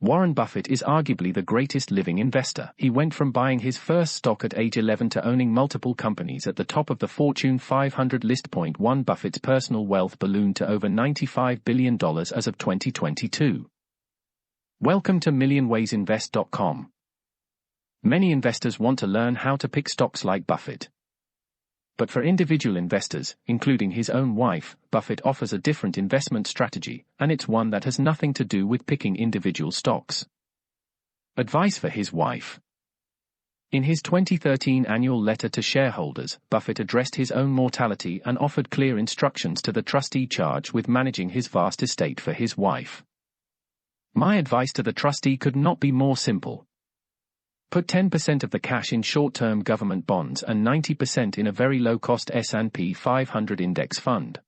Warren Buffett is arguably the greatest living investor. He went from buying his first stock at age 11 to owning multiple companies at the top of the Fortune 500 list. Buffett's personal wealth ballooned to over $95 billion as of 2022. Welcome to MillionWaysInvest.com. Many investors want to learn how to pick stocks like Buffett. But for individual investors, including his own wife, Buffett offers a different investment strategy, and it's one that has nothing to do with picking individual stocks. Advice for his wife. In his 2013 annual letter to shareholders, Buffett addressed his own mortality and offered clear instructions to the trustee charged with managing his vast estate for his wife. My advice to the trustee could not be more simple. Put 10% of the cash in short-term government bonds and 90% in a very low-cost S&P 500 index fund.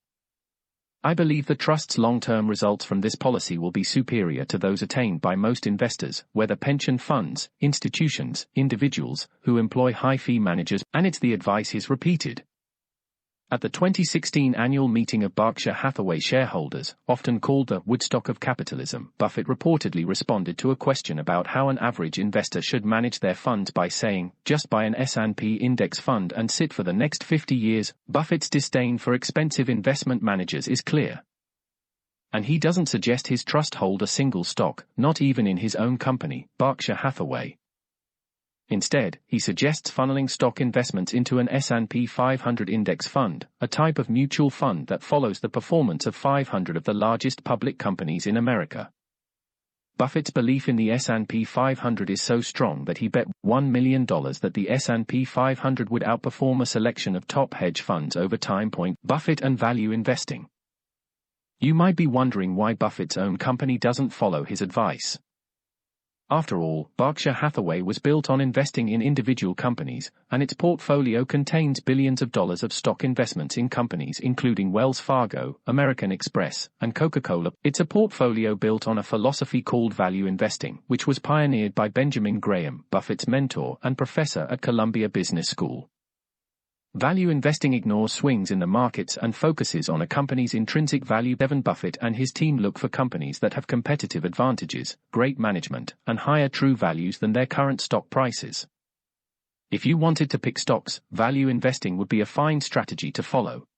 I believe the trust's long-term results from this policy will be superior to those attained by most investors, whether pension funds, institutions, individuals, who employ high-fee managers, and it's the advice he's repeated. At the 2016 annual meeting of Berkshire Hathaway shareholders, often called the Woodstock of capitalism, Buffett reportedly responded to a question about how an average investor should manage their funds by saying, "Just buy an S&P index fund and sit for the next 50 years. Buffett's disdain for expensive investment managers is clear. And he doesn't suggest his trust hold a single stock, not even in his own company, Berkshire Hathaway. Instead, he suggests funneling stock investments into an S&P 500 index fund, a type of mutual fund that follows the performance of 500 of the largest public companies in America. Buffett's belief in the S&P 500 is so strong that he bet $1 million that the S&P 500 would outperform a selection of top hedge funds over time. Buffett and value investing. You might be wondering why Buffett's own company doesn't follow his advice. After all, Berkshire Hathaway was built on investing in individual companies, and its portfolio contains billions of dollars of stock investments in companies including Wells Fargo, American Express, and Coca-Cola. It's a portfolio built on a philosophy called value investing, which was pioneered by Benjamin Graham, Buffett's mentor and professor at Columbia Business School. Value investing ignores swings in the markets and focuses on a company's intrinsic value. Buffett and his team look for companies that have competitive advantages, great management, and higher true values than their current stock prices. If you wanted to pick stocks, value investing would be a fine strategy to follow.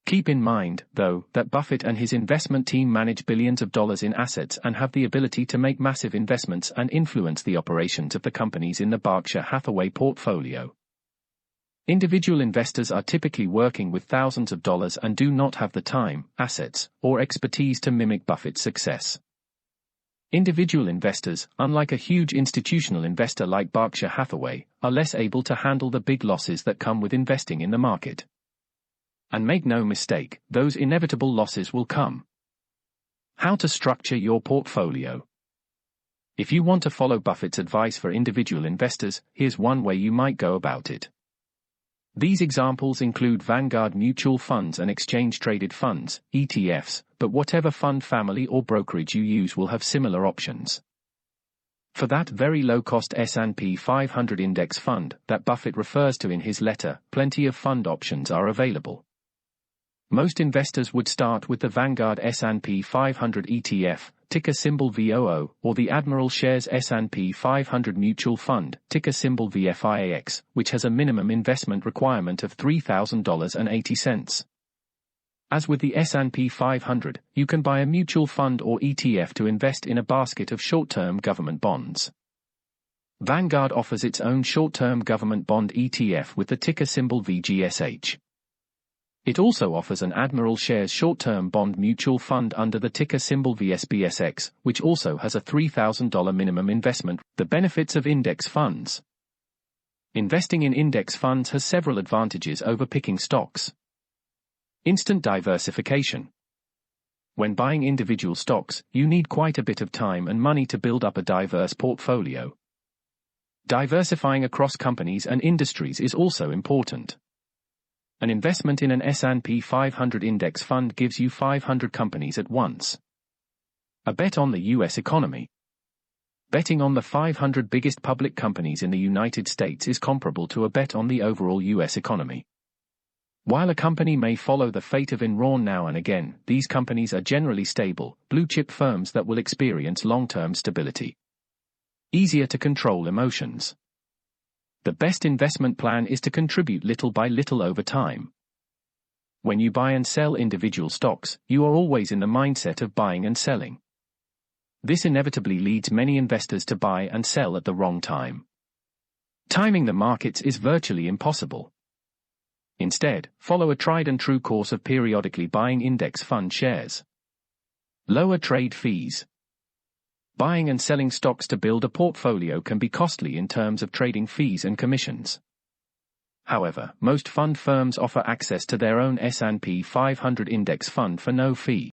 Keep in mind, though, that Buffett and his investment team manage billions of dollars in assets and have the ability to make massive investments and influence the operations of the companies in the Berkshire Hathaway portfolio. Individual investors are typically working with thousands of dollars and do not have the time, assets, or expertise to mimic Buffett's success. Individual investors, unlike a huge institutional investor like Berkshire Hathaway, are less able to handle the big losses that come with investing in the market. And make no mistake, those inevitable losses will come. How to structure your portfolio. If you want to follow Buffett's advice for individual investors, here's one way you might go about it. These examples include Vanguard mutual funds and exchange-traded funds, ETFs, but whatever fund family or brokerage you use will have similar options. For that very low-cost S&P 500 index fund that Buffett refers to in his letter, plenty of fund options are available. Most investors would start with the Vanguard S&P 500 ETF, ticker symbol VOO, or the Admiral Shares S&P 500 Mutual Fund, ticker symbol VFIAX, which has a minimum investment requirement of $3,000.80. As with the S&P 500, you can buy a mutual fund or ETF to invest in a basket of short-term government bonds. Vanguard offers its own short-term government bond ETF with the ticker symbol VGSH. It also offers an Admiral Shares short-term bond mutual fund under the ticker symbol VSBSX, which also has a $3,000 minimum investment. The benefits of index funds. Investing in index funds has several advantages over picking stocks. Instant diversification. When buying individual stocks, you need quite a bit of time and money to build up a diverse portfolio. Diversifying across companies and industries is also important. An investment in an S&P 500 index fund gives you 500 companies at once. A bet on the U.S. economy. Betting on the 500 biggest public companies in the United States is comparable to a bet on the overall U.S. economy. While a company may follow the fate of Enron now and again, these companies are generally stable, blue-chip firms that will experience long-term stability. Easier to control emotions. The best investment plan is to contribute little by little over time. When you buy and sell individual stocks, you are always in the mindset of buying and selling. This inevitably leads many investors to buy and sell at the wrong time. Timing the markets is virtually impossible. Instead, follow a tried-and-true course of periodically buying index fund shares. Lower trade fees. Buying and selling stocks to build a portfolio can be costly in terms of trading fees and commissions. However, most fund firms offer access to their own S&P 500 index fund for no fee.